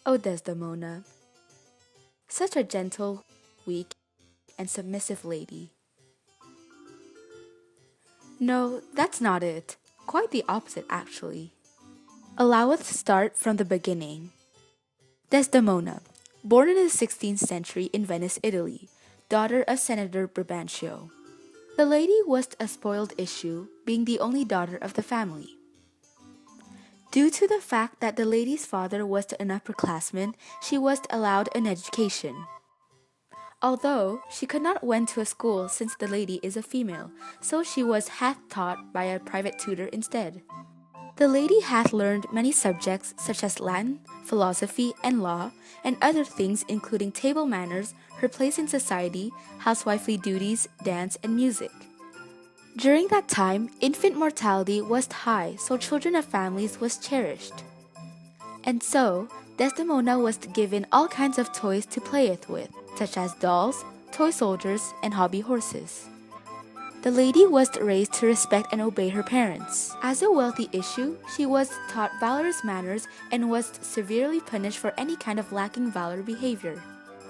O Desdemona, such a gentle, weak, and submissive lady. No, that's not it. Quite the opposite, actually. Allow us to start from the beginning. Desdemona, born in the 16th century in Venice, Italy, daughter of Senator Brabantio. The lady was a spoiled issue, being the only daughter of the family. Due to the fact that the lady's father was an upperclassman, she was allowed an education. Although she could not went to a school since the lady is a female, so she was half taught by a private tutor instead. The lady hath learned many subjects such as Latin, philosophy, and law, and other things including table manners, her place in society, housewifely duties, dance, and music. During that time, infant mortality was high, so children of families was cherished. And so, Desdemona was given all kinds of toys to play with, such as dolls, toy soldiers, and hobby horses. The lady was raised to respect and obey her parents. As a wealthy issue, she was taught valorous manners and was severely punished for any kind of lacking valor behavior.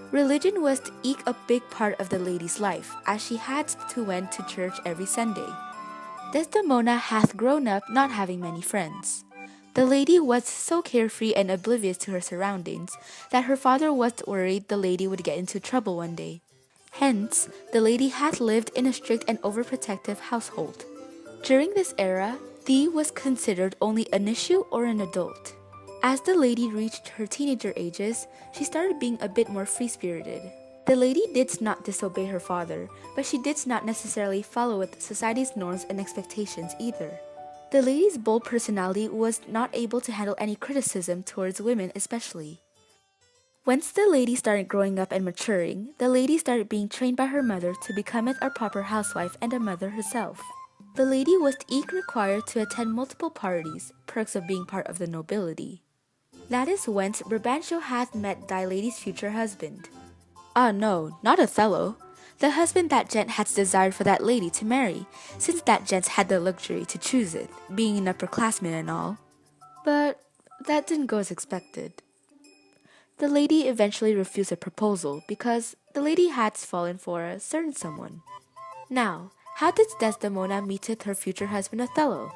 Religion was to eke a big part of the lady's life, as she had to went to church every Sunday. Desdemona hath grown up not having many friends. The lady was so carefree and oblivious to her surroundings that her father was worried the lady would get into trouble one day. Hence, the lady had lived in a strict and overprotective household. During this era, Thee was considered only an issue or an adult. As the lady reached her teenager ages, she started being a bit more free-spirited. The lady did not disobey her father, but she did not necessarily follow with society's norms and expectations either. The lady's bold personality was not able to handle any criticism towards women especially. Once the lady started growing up and maturing, the lady started being trained by her mother to become a proper housewife and a mother herself. The lady was required to attend multiple parties, perks of being part of the nobility. That is whence Brabantio hath met thy lady's future husband. Ah no, not Othello. The husband that gent had desired for that lady to marry, since that gent had the luxury to choose it, being an upperclassman and all. But that didn't go as expected. The lady eventually refused a proposal because the lady had fallen for a certain someone. Now, how did Desdemona meet with her future husband Othello?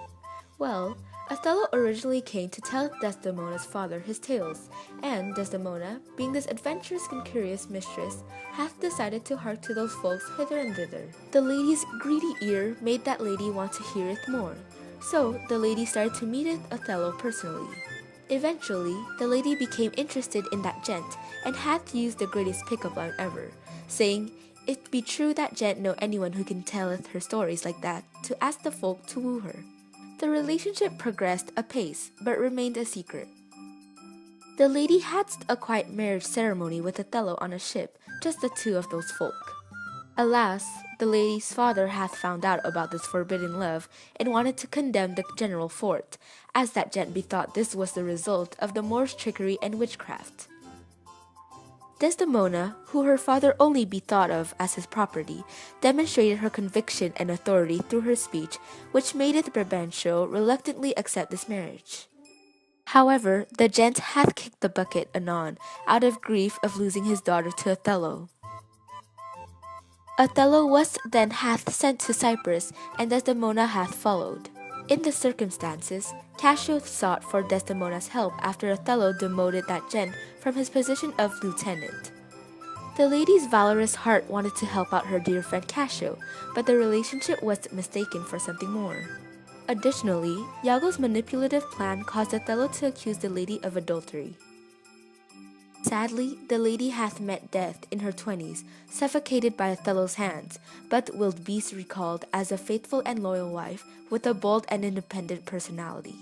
Well, Othello originally came to tell Desdemona's father his tales, and Desdemona, being this adventurous and curious mistress, hath decided to hark to those folks hither and thither. The lady's greedy ear made that lady want to hear it more, so the lady started to meet with Othello personally. Eventually, the lady became interested in that gent and hath used the greatest pickup line ever, saying, "It be true that gent know anyone who can telleth her stories like that, to ask the folk to woo her." The relationship progressed apace, but remained a secret. The lady had a quiet marriage ceremony with Othello on a ship, just the two of those folk. Alas, the lady's father hath found out about this forbidden love and wanted to condemn the general for it, as that gent bethought this was the result of the Moor's trickery and witchcraft. Desdemona, who her father only bethought of as his property, demonstrated her conviction and authority through her speech, which made it Brabantio reluctantly accept this marriage. However, the gent hath kicked the bucket anon, out of grief of losing his daughter to Othello. Othello was then hath sent to Cyprus, and Desdemona hath followed. In the circumstances, Cassio sought for Desdemona's help after Othello demoted that gent from his position of lieutenant. The lady's valorous heart wanted to help out her dear friend Cassio, but the relationship was mistaken for something more. Additionally, Iago's manipulative plan caused Othello to accuse the lady of adultery. Sadly, the lady hath met death in her 20s, suffocated by Othello's hands, but will be recalled as a faithful and loyal wife with a bold and independent personality.